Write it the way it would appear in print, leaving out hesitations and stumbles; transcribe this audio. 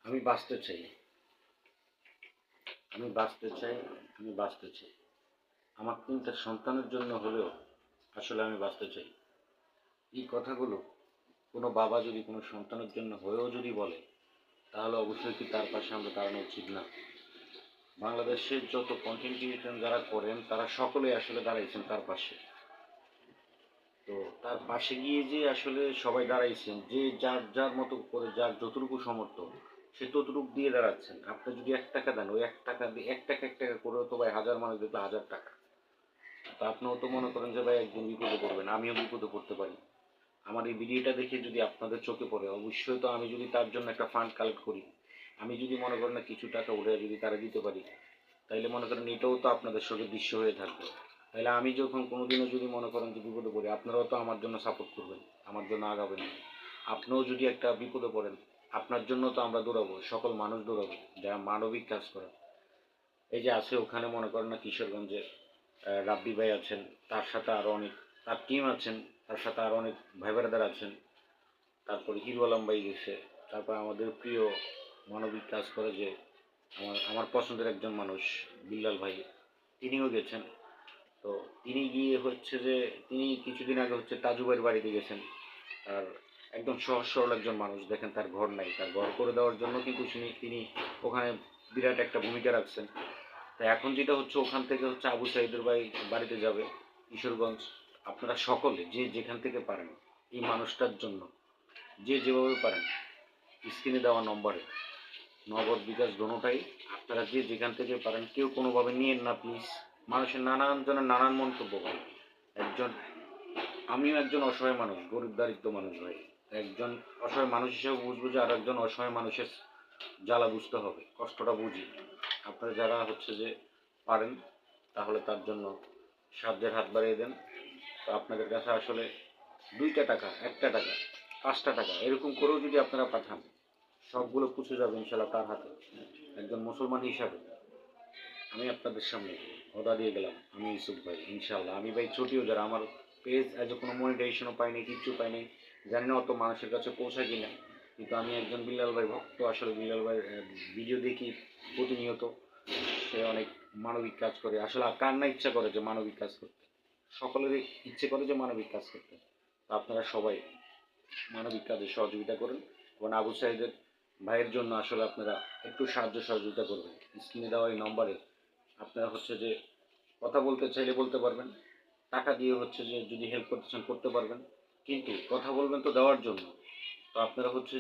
আমি বাঁচতে চাই, আমি বাঁচতে চাই, আমি বাঁচতে চাই। আমার ৩টা সন্তানের জন্য হলেও আসলে আমি বাঁচতে চাই। এই কথাগুলো কোনো বাবা যদি কোনো সন্তানের জন্য হয়েও যদি বলে, তাহলে অবশ্যই কি তার পাশে আমরা দাঁড়ানো উচিত না? বাংলাদেশের যত কন্টেন্ট ক্রিয়েশন যারা করেন তারা সকলেই আসলে দাঁড়াইছেন তার পাশে। তো তার পাশে গিয়ে যে আসলে সবাই দাঁড়াইছেন, যে যার যার মতো করে যার যতটুকু সমর্থ সে ততটুকু দিয়ে দাঁড়াচ্ছেন। আপনি যদি ১ টাকা দেন, ওই ১ টাকা দিয়ে ১ টাকা ১ টাকা করেও তো ভাই হাজার মানুষ দেখলে ১,০০০ টাকা। তো আপনিও তো মনে করেন যে ভাই একদিন বিপদে পড়বেন, আমিও বিপদে পড়তে পারি। আমার এই ভিডিওটা দেখে যদি আপনাদের চোখে পড়ে, অবশ্যই তো আমি যদি তার জন্য একটা ফান্ড কালেক্ট করি, আমি যদি মনে করেন না কিছু টাকা উঠে যদি তারা দিতে পারি, তাইলে মনে করেন এটাও তো আপনাদের চোখে দৃশ্য হয়ে থাকবে। তাহলে আমি যখন কোনোদিনও যদি মনে করেন যে বিপদে পড়ি, আপনারাও তো আমার জন্য সাপোর্ট করবেন, আমার জন্য আগাবেন। আপনিও যদি একটা বিপদে পড়েন, আপনার জন্য তো আমরা দৌড়াবো, সকল মানুষ দৌড়াবো যারা মানবিক কাজ করে। এই যে আছে ওখানে মনে করেন না কিশোরগঞ্জে রাব্বি ভাই আছেন, তার সাথে আরও অনেক তার টিম আছেন, তার সাথে আরও অনেক ভাই ব্রাদার আছেন। তারপরে হিরু আলম ভাই গেছে। তারপর আমাদের প্রিয় মানবিক কাজ করে যে আমার আমার পছন্দের একজন মানুষ বিল্লাল ভাই, তিনিও গেছেন। তো তিনি গিয়ে হচ্ছে যে তিনি কিছুদিন আগে হচ্ছে তাজু ভাইয়ের বাড়িতে গেছেন। আর একদম সহজ সরল একজন মানুষ, দেখেন তার ঘর নাই, তার ঘর করে দেওয়ার জন্য কিন্তু তিনি ওখানে বিরাট একটা ভূমিকা রাখছেন। তা এখন যেটা হচ্ছে ওখান থেকে হচ্ছে আবু সাইদের ভাই বাড়িতে যাবে কিশোরগঞ্জ। আপনারা সকলে যে যেখান থেকে পারেন এই মানুষটার জন্য যে যেভাবে পারেন স্ক্রিনে দেওয়া নম্বরে নগদ বিকাশ দোনোটাই আপনারা যে যেখান থেকে পারেন, কেউ কোনোভাবে নিয়েন না প্লিজ। মানুষের নানান জনের নানান মন্তব্য ভাই। একজন আমিও একজন অসহায় মানুষ, গরিব দারিদ্র মানুষ ভাই। একজন অসহায় মানুষ হিসেবে বুঝবো যে আর একজন অসহায় মানুষের জ্বালা বুঝতে হবে, কষ্টটা বুঝি। আপনারা যারা হচ্ছে যে পারেন তাহলে তার জন্য সাহায্যের হাত বাড়িয়ে দেন। তো আপনাদের কাছে আসলে 2টা টাকা, 1টা টাকা, 5টা টাকা এরকম করেও যদি আপনারা পাঠান, সবগুলো পুষে যাবে ইনশাল্লাহ তার হাতে। একজন মুসলমান হিসাবে আমি আপনাদের সামনে কথা দিয়ে গেলাম, আমি ইউসুফ ভাই ইনশাল্লাহ। আমি ভাই ছোটিও যারা আমার পেজ আজ কোনো মনিটাইজেশনও পাইনি, কিচ্ছু পাইনি, জানি না অত মানুষের কাছে পৌঁছায় কিনা, কিন্তু আমি একজন বিল্লাল ভাই ভক্ত। আসলে বিল্লাল ভাইয়ের ভিডিও দেখি প্রতিনিয়ত। সে অনেক মানবিক কাজ করে। আসলে কার না ইচ্ছা করে যে মানবিক কাজ করতে? সকলেরই ইচ্ছে করে যে মানবিক কাজ করতে। তো আপনারা সবাই মানবিক কাজে সহযোগিতা করুন এবং আবু সাইদের ভাইয়ের জন্য আসলে আপনারা একটু সাহায্য সহযোগিতা করবেন। স্ক্রিনে দেওয়া এই নম্বরে আপনারা হচ্ছে যে কথা বলতে চাইলে বলতে পারবেন, টাকা দিয়ে হচ্ছে যে যদি হেল্প করতে চান করতে পারবেন, কিন্তু কথা বলবেন তো দেওয়ার জন্য। তো আপনারা হচ্ছে